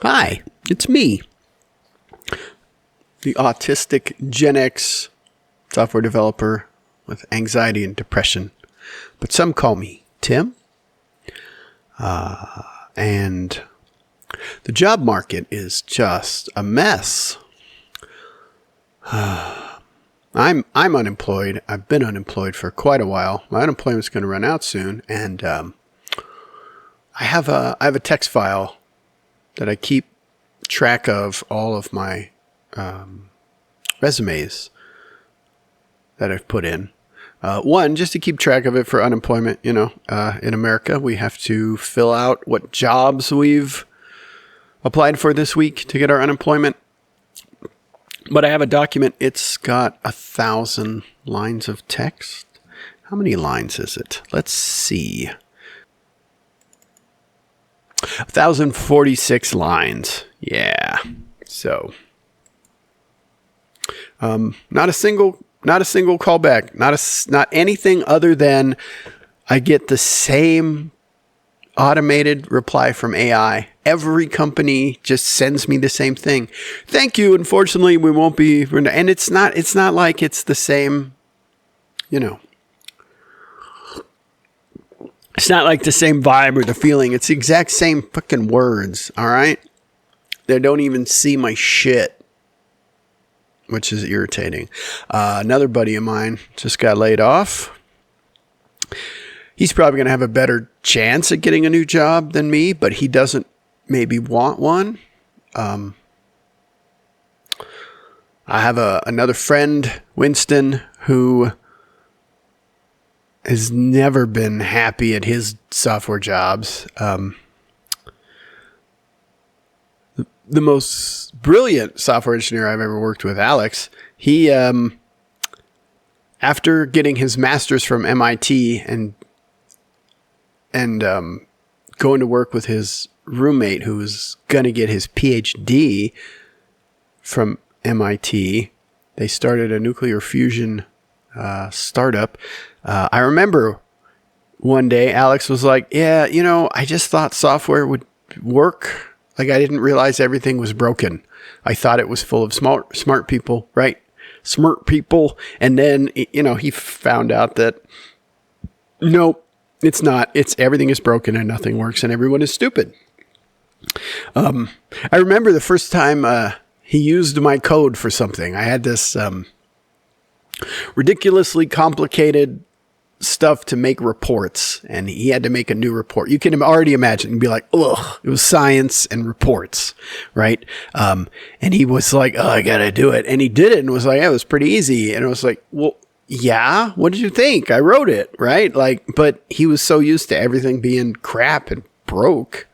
Hi, it's me, the autistic Gen X software developer with anxiety and depression. But some call me Tim. And the job market is just a mess. I'm unemployed. I've been unemployed for quite a while. My unemployment's going to run out soon, and I have a text file that I keep track of all of my resumes that I've put in. One, just to keep track of it for unemployment. You know, in America, we have to fill out what jobs we've applied for this week to get our unemployment. But I have a document. It's got 1,000 lines of text. How many lines is it? Let's see. 1,046 lines. Yeah. So, not a single callback. Not anything other than I get the same automated reply from AI. Every company just sends me the same thing. Thank you. Unfortunately, we won't be. And it's not like it's the same, you know. It's not like the same vibe or the feeling. It's the exact same fucking words. All right. They don't even see my shit, which is irritating. Another buddy of mine just got laid off. He's probably going to have a better chance at getting a new job than me, but he doesn't maybe want one. I have another friend, Winston, who has never been happy at his software jobs. The most brilliant software engineer I've ever worked with, Alex, he, after getting his master's from MIT and going to work with his roommate who was going to get his PhD from MIT, they started a nuclear fusion startup. I remember one day Alex was like, yeah, you know, I just thought software would work. Like, I didn't realize everything was broken. I thought it was full of smart people, right? Smart people. And then, you know, he found out that, nope, it's not. Everything is broken and nothing works and everyone is stupid. I remember the first time he used my code for something. I had this ridiculously complicated stuff to make reports, and he had to make a new report. You can already imagine and be like, ugh, it was science and reports, right? And he was like, oh, I gotta do it. And he did it and was like, yeah, it was pretty easy. And I was like, well, yeah, what did you think? I wrote it, right? Like, but he was so used to everything being crap and broke.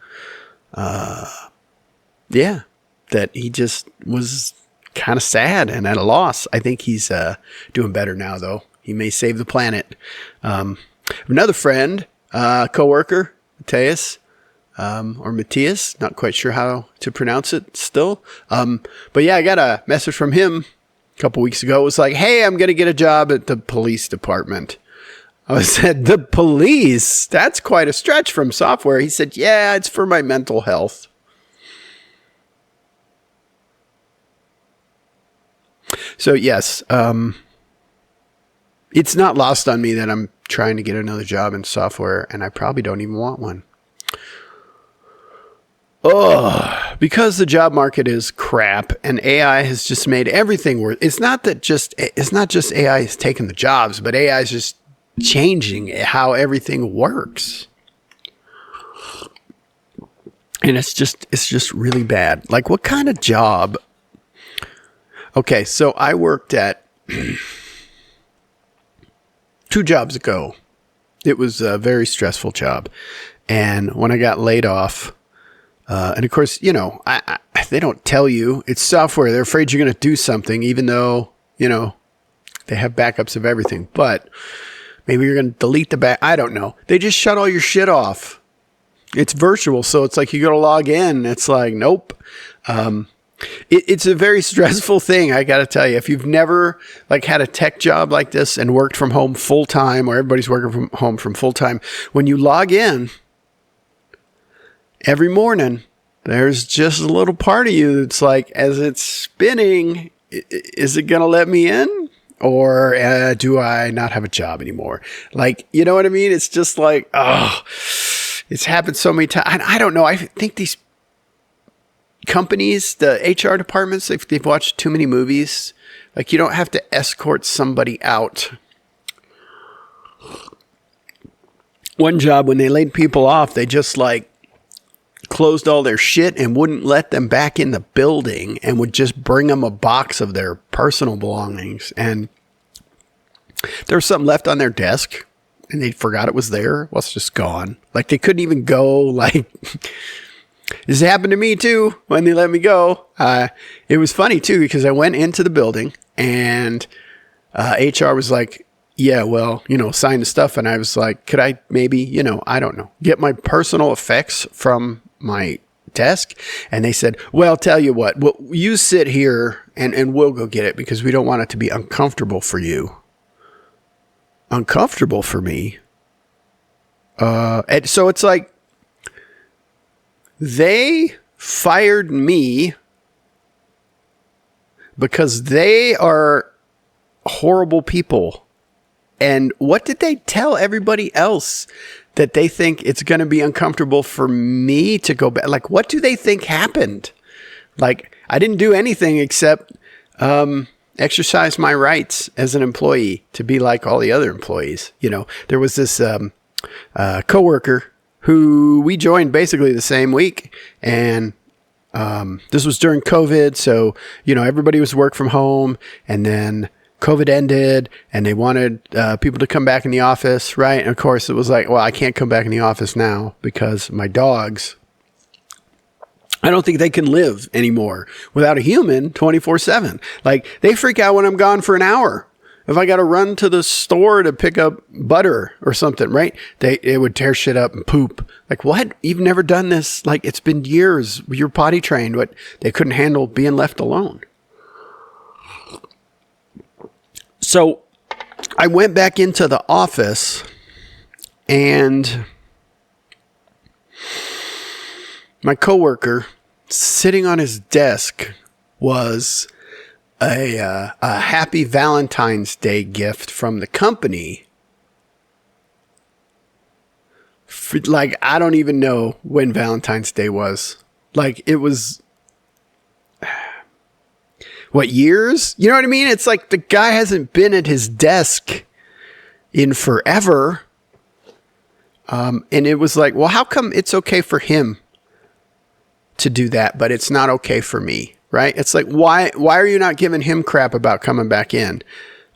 Yeah, that he just was kind of sad and at a loss. I think he's doing better now, though. He may save the planet. Another friend, coworker, Matthias, or Matthias, not quite sure how to pronounce it still. But yeah, I got a message from him a couple weeks ago. It was like, hey, I'm going to get a job at the police department. I said, the police? That's quite a stretch from software. He said, yeah, it's for my mental health. So yes, it's not lost on me that I'm trying to get another job in software, and I probably don't even want one. Oh, because the job market is crap and AI has just made everything worse. It's not just AI has taken the jobs, but AI is just changing how everything works. And it's just really bad. Like, what kind of job? Okay, so I worked at 2 jobs ago. It was a very stressful job. And when I got laid off, and of course, you know, they don't tell you it's software. They're afraid you're going to do something, even though, you know, they have backups of everything. But maybe you're going to delete the back. I don't know. They just shut all your shit off. It's virtual. So it's like you go to log in. It's like, nope. It's a very stressful thing. I got to tell you, if you've never like had a tech job like this and worked from home full time, or everybody's working from home from full time, when you log in every morning, there's just a little part of you that's like, as it's spinning, is it going to let me in? Or do I not have a job anymore? Like, you know what I mean? It's just like, oh, it's happened so many times. I don't know. I think these companies, the HR departments, they've watched too many movies. Like, you don't have to escort somebody out. One job, when they laid people off, they just like closed all their shit and wouldn't let them back in the building and would just bring them a box of their personal belongings. And there was something left on their desk and they forgot it was there. Well, it's just gone. Like, they couldn't even go, like, this happened to me too when they let me go. It was funny too, because I went into the building and HR was like, yeah, well, sign the stuff. And I was like, could I maybe, I don't know, get my personal effects from my desk? And they said, well, tell you what, you sit here and we'll go get it because we don't want it to be uncomfortable for you. Uncomfortable for me? And so it's like, they fired me because they are horrible people. And what did they tell everybody else that they think it's going to be uncomfortable for me to go back? Like, what do they think happened? Like, I didn't do anything except exercise my rights as an employee to be like all the other employees. There was this coworker who we joined basically the same week. And this was during COVID. So, everybody was work from home, and then COVID ended and they wanted people to come back in the office, right? And of course it was like, well, I can't come back in the office now because my dogs, I don't think they can live anymore without a human 24/7. Like, they freak out when I'm gone for an hour. If I got to run to the store to pick up butter or something, right? It would tear shit up and poop. Like, what? You've never done this? Like, it's been years. You're potty trained. What? They couldn't handle being left alone. So I went back into the office and my coworker sitting on his desk was a happy Valentine's Day gift from the company. Like, I don't even know when Valentine's Day was. Like, it was... what, years? You know what I mean? It's like the guy hasn't been at his desk in forever. And it was like, well, how come it's okay for him to do that, but it's not okay for me, right? It's like, why are you not giving him crap about coming back in?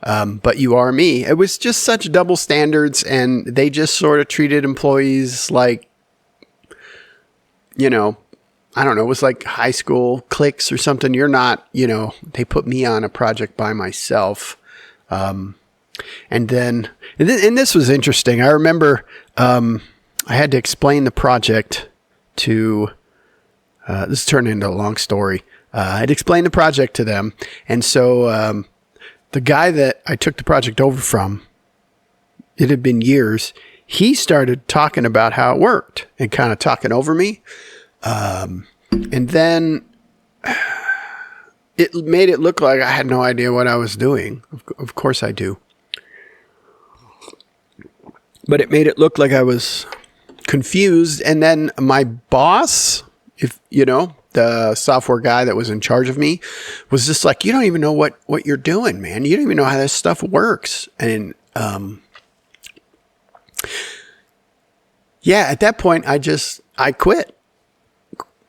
But you are me. It was just such double standards, and they just sort of treated employees like, I don't know, it was like high school cliques or something. You're not, they put me on a project by myself. And this was interesting. I remember I had to explain the project to, this turned into a long story. I had explained the project to them. And so the guy that I took the project over from, it had been years, he started talking about how it worked and kind of talking over me. And then it made it look like I had no idea what I was doing. Of course I do. But it made it look like I was confused. And then my boss, the software guy that was in charge of me, was just like, you don't even know what you're doing, man. You don't even know how this stuff works. And, yeah, at that point, I quit.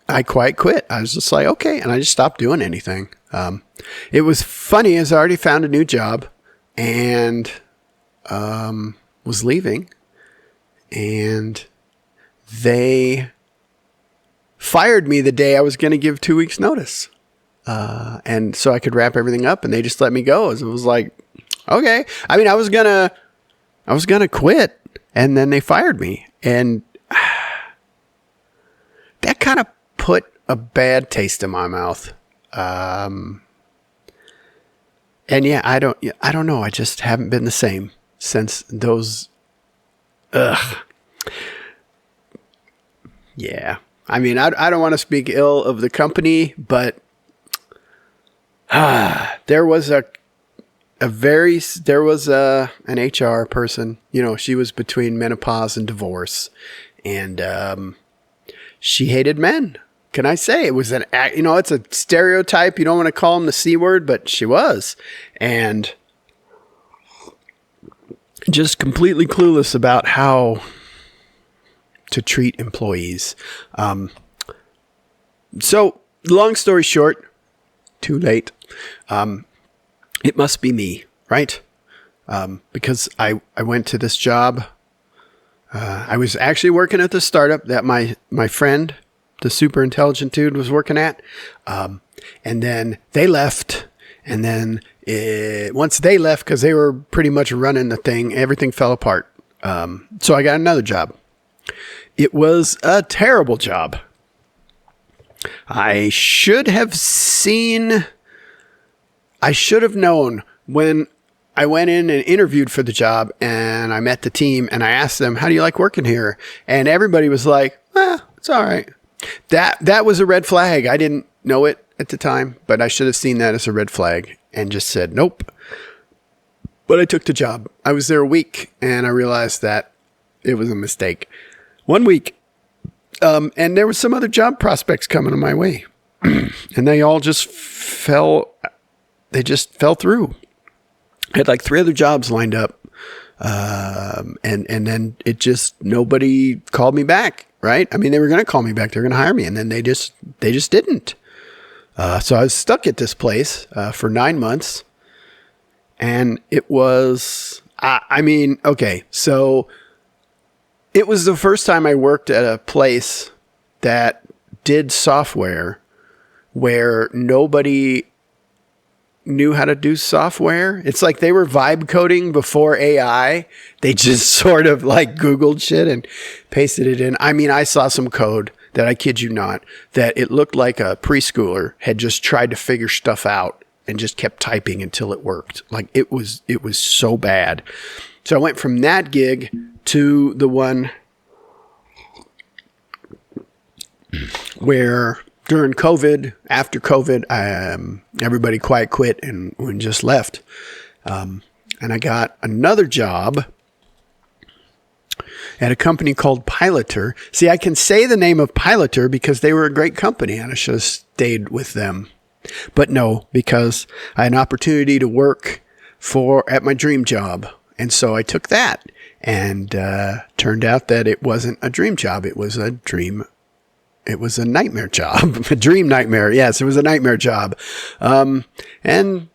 I quite quit. I was just like, okay. And I just stopped doing anything. It was funny, as I already found a new job and was leaving. And they fired me the day I was going to give 2 weeks notice. And so I could wrap everything up, and they just let me go. It was like, okay. I mean, I was going to quit, and then they fired me. And that kind of put a bad taste in my mouth. And yeah, I don't know. I just haven't been the same since those, Yeah. I mean, I don't want to speak ill of the company, but there was an HR person, you know, she was between menopause and divorce, and she hated men. Can I say it was it's a stereotype. You don't want to call them the C word, but she was. And just completely clueless about how to treat employees. So long story short, too late. It must be me, right? Because I went to this job. I was actually working at the startup that my friend, the super intelligent dude, was working at. And then they left. And then once they left, because they were pretty much running the thing, everything fell apart. So I got another job. It was a terrible job. I should have known when I went in and interviewed for the job, and I met the team, and I asked them, how do you like working here? And everybody was like, it's all right. That was a red flag. I didn't know it at the time, but I should have seen that as a red flag and just said, nope. But I took the job. I was there a week, and I realized that it was a mistake. 1 week. And there was some other job prospects coming my way, and they all just fell through. I had like 3 other jobs lined up. And then it just, nobody called me back, right? I mean, they were going to call me back. They're going to hire me. And then they just didn't. So I was stuck at this place, for 9 months, and it was, okay. So it was the first time I worked at a place that did software where nobody knew how to do software. It's like they were vibe coding before AI. They just sort of like Googled shit and pasted it in. I mean, I saw some code that, I kid you not, that it looked like a preschooler had just tried to figure stuff out and just kept typing until it worked. Like it was so bad. So I went from that gig to the one where during COVID, after COVID, everybody quiet quit and just left. And I got another job at a company called Piloter. See, I can say the name of Piloter because they were a great company and I should have stayed with them. But no, because I had an opportunity to work at my dream job. And so I took that, and turned out that it wasn't a dream job. It was a nightmare job, a dream nightmare. Yes, it was a nightmare job. And,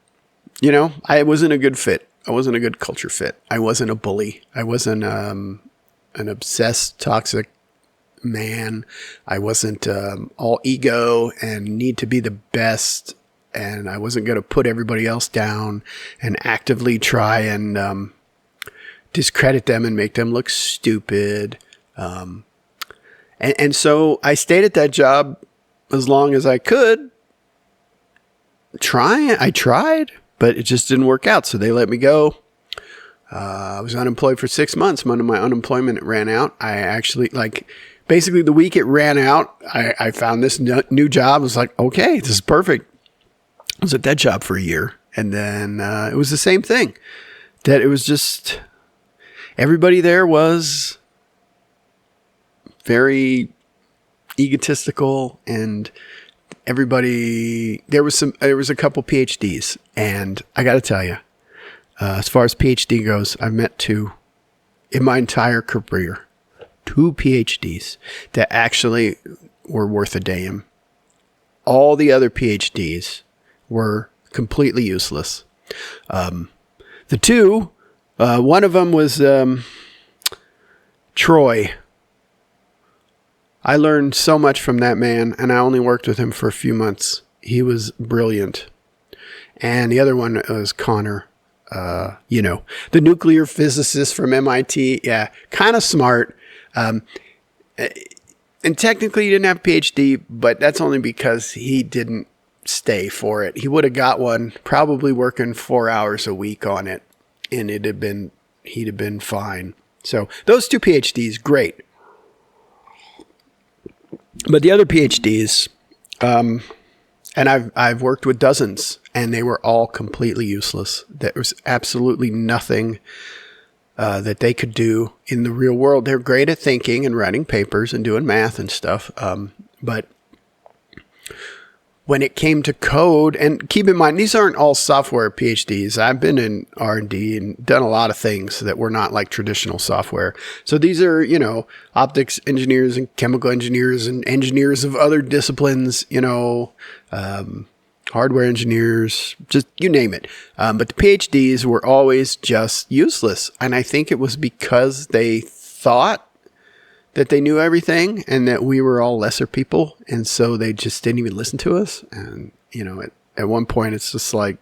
you know, I wasn't a good fit. I wasn't a good culture fit. I wasn't a bully. I wasn't an obsessed, toxic man. I wasn't all ego and need to be the best. And I wasn't going to put everybody else down and actively try and discredit them and make them look stupid. And so I stayed at that job as long as I could. I tried, but it just didn't work out. So they let me go. I was unemployed for 6 months. When my unemployment ran out, I actually, basically the week it ran out, I found this new job. I was like, okay, this is perfect. I was at that job for a year. And then it was the same thing. That it was just, everybody there was very egotistical, and there was a couple PhDs, and I got to tell you, as far as PhD goes, I've met 2 in my entire career, 2 PhDs that actually were worth a damn. All the other PhDs were completely useless. The 2, one of them was Troy. I learned so much from that man, and I only worked with him for a few months. He was brilliant. And the other one was Connor, the nuclear physicist from MIT. Yeah, kind of smart. And technically he didn't have a PhD, but that's only because he didn't stay for it. He would have got one, probably working 4 hours a week on it, and he'd have been fine. So those 2 PhDs, great. But the other PhDs, and I've worked with dozens, and they were all completely useless. There was absolutely nothing that they could do in the real world. They're great at thinking and writing papers and doing math and stuff, but when it came to code, and keep in mind, these aren't all software PhDs. I've been in R&D and done a lot of things that were not like traditional software. So these are, optics engineers and chemical engineers and engineers of other disciplines, hardware engineers, just you name it. But the PhDs were always just useless. And I think it was because they thought that they knew everything and that we were all lesser people. And so they just didn't even listen to us. And, at one point it's just like,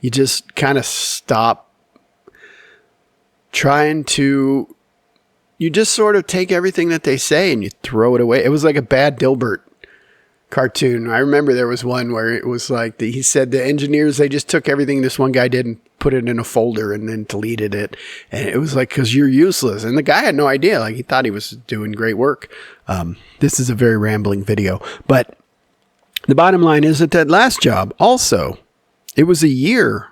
you just kind of stop trying to, you just sort of take everything that they say and you throw it away. It was like a bad Dilbert cartoon. I remember there was one where it was like he said the engineers, they just took everything this one guy did and put it in a folder and then deleted it. And it was like, because you're useless. And the guy had no idea. Like he thought he was doing great work. This is a very rambling video. But the bottom line is that last job also, it was a year.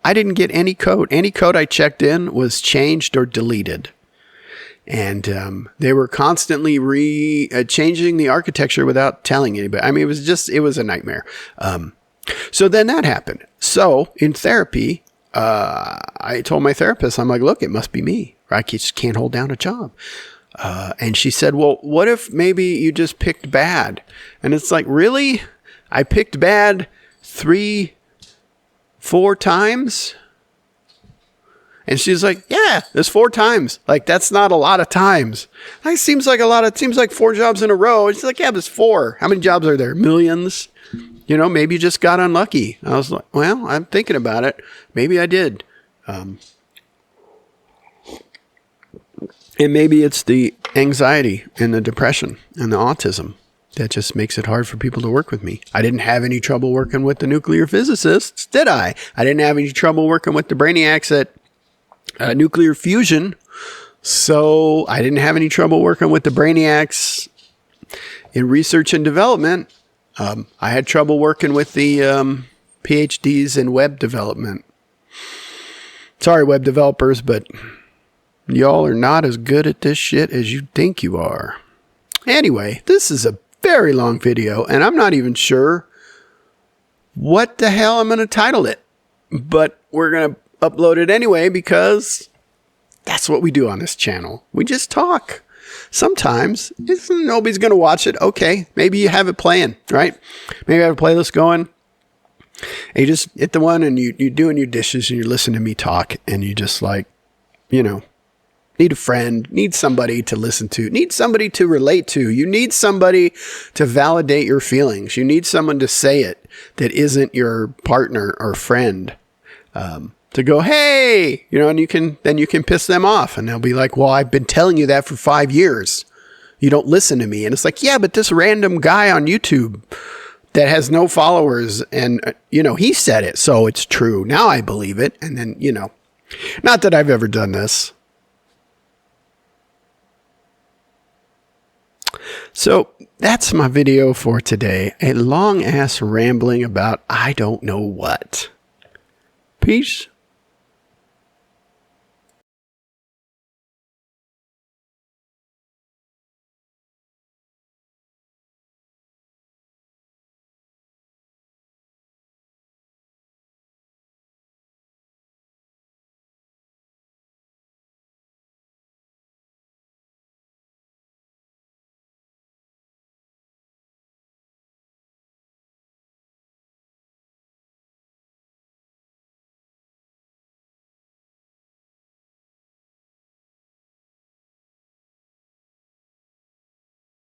I didn't get any code. Any code I checked in was changed or deleted. And they were constantly changing the architecture without telling anybody. I mean, it was a nightmare. So then that happened. So in therapy, I told my therapist, I'm like, look, it must be me. I just can't hold down a job. And she said, well, what if maybe you just picked bad? And it's like, really? I picked bad 3-4 times? And she's like, yeah, there's 4 times. Like, that's not a lot of times. It seems like 4 jobs in a row. And she's like, yeah, but it's 4. How many jobs are there? Millions? Maybe you just got unlucky. I was like, well, I'm thinking about it. Maybe I did. And maybe it's the anxiety and the depression and the autism that just makes it hard for people to work with me. I didn't have any trouble working with the nuclear physicists, did I? I didn't have any trouble working with the brainiacs at nuclear fusion. So I didn't have any trouble working with the brainiacs in research and development. I had trouble working with the PhDs in web development. Sorry, web developers, but y'all are not as good at this shit as you think you are. Anyway, this is a very long video, and I'm not even sure what the hell I'm going to title it. But we're going to upload it anyway because that's what we do on this channel. We just talk. Sometimes nobody's going to watch it. Okay, maybe you have it playing, right? Maybe I have a playlist going. And you just hit the one and you're doing your dishes and you listen to me talk and you just like, need a friend, need somebody to listen to, need somebody to relate to. You need somebody to validate your feelings. You need someone to say it that isn't your partner or friend. To go, hey, and you can piss them off and they'll be like, well, I've been telling you that for 5 years. You don't listen to me. And it's like, yeah, but this random guy on YouTube that has no followers and, he said it. So it's true. Now I believe it. And then, not that I've ever done this. So that's my video for today. A long ass rambling about I don't know what. Peace.